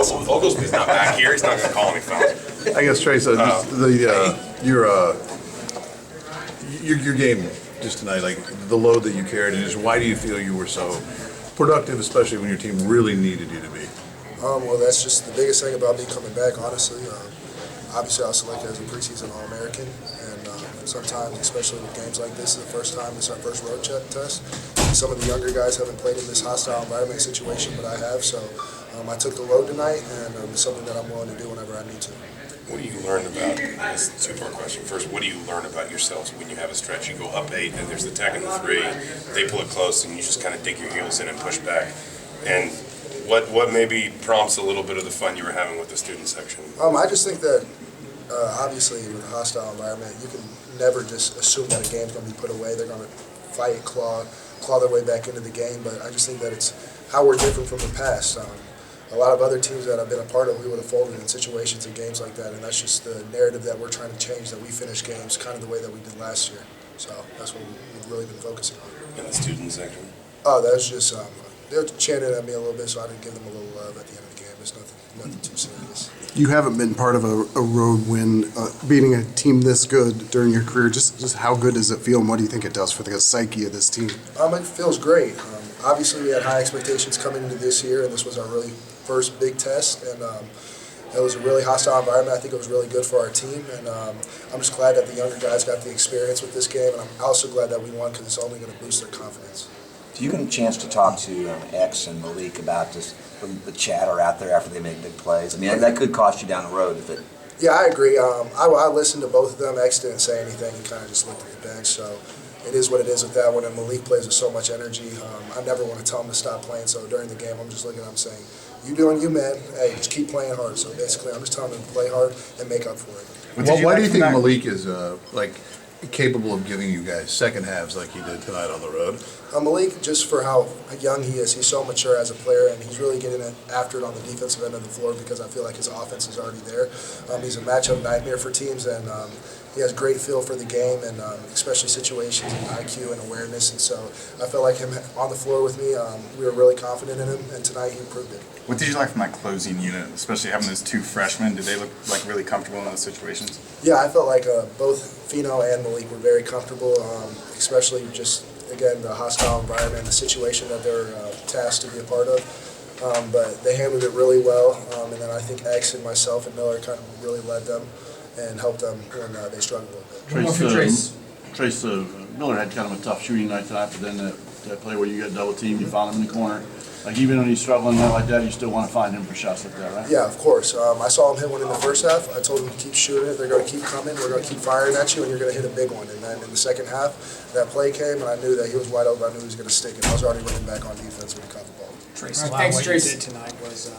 Oglesby's not back here. He's not going to call any fouls. I guess Trayce, your game just tonight, like the load that you carried, and just why do you feel you were so productive, especially when your team really needed you to be? Well, that's just the biggest thing about me coming back, honestly. Obviously, I was selected as a preseason All-American, and sometimes, especially with games like this, the first time it's our first road check test. Some of the younger guys haven't played in this hostile environment situation, but I have. So I took the load tonight, and it's something that I'm willing to do whenever I need to. What do you learn about, this is a two-part question. First, what do you learn about yourselves when you have a stretch? You go up 8, and there's the tag and the 3. They pull it close, and you just kind of dig your heels in and push back. And what maybe prompts a little bit of the fun you were having with the student section? I just think that, obviously, with a hostile environment, you can never just assume that a game's going to be put away. They're going to fight, claw their way back into the game. But I just think that it's how we're different from the past. A lot of other teams that I've been a part of, we would have folded in situations and games like that, and that's just the narrative that we're trying to change, that we finish games kind of the way that we did last year. So that's what we've really been focusing on. In the student section? Oh, that was just, they chanted at me a little bit, so I didn't give them a little love at the end of the game. It's nothing too serious. You haven't been part of a road win, beating a team this good during your career. Just how good does it feel, and what do you think it does for the psyche of this team? It feels great. Obviously, we had high expectations coming into this year, and this was our really first big test, and it was a really hostile environment. I think it was really good for our team, and I'm just glad that the younger guys got the experience with this game, and I'm also glad that we won because it's only going to boost their confidence. Do you get a chance to talk to X and Malik about just the chatter out there after they make big plays? I mean, that could cost you down the road if it. Yeah, I agree. I listened to both of them. X didn't say anything. He kind of just looked at the bench, so it is what it is with that one. And Malik plays with so much energy. I never want to tell him to stop playing, so during the game, I'm just looking at him saying, "You doing you, man. Hey, just keep playing hard." So basically, I'm just telling him to play hard and make up for it. Well, why do you think Malik is capable of giving you guys second halves like he did tonight on the road? Malik, just for how young he is, he's so mature as a player, and he's really getting after it on the defensive end of the floor because I feel like his offense is already there. He's a matchup nightmare for teams, and he has great feel for the game, and especially situations and IQ and awareness. And so I felt like him on the floor with me, we were really confident in him, and tonight he improved it. What did you like from that closing unit, especially having those 2 freshmen? Did they look like really comfortable in those situations? Yeah, I felt like both Fino and Malik were very comfortable, especially just, again, the hostile environment, the situation that they're tasked to be a part of. But they handled it really well, and then I think X and myself and Miller kind of really led them and helped them when they struggled a little bit. Trayce Miller had kind of a tough shooting night tonight, but then that play where you got double teamed, you found him in the corner. Like, even when he's struggling like that, you still want to find him for shots like that, right? Yeah, of course. I saw him hit one in the first half. I told him to keep shooting it. They're going to keep coming. We're going to keep firing at you, and you're going to hit a big one. And then in the second half, that play came, and I knew that he was wide open. I knew he was going to stick it. I was already running back on defense when he caught the ball. Thanks, Trayce. What you did tonight was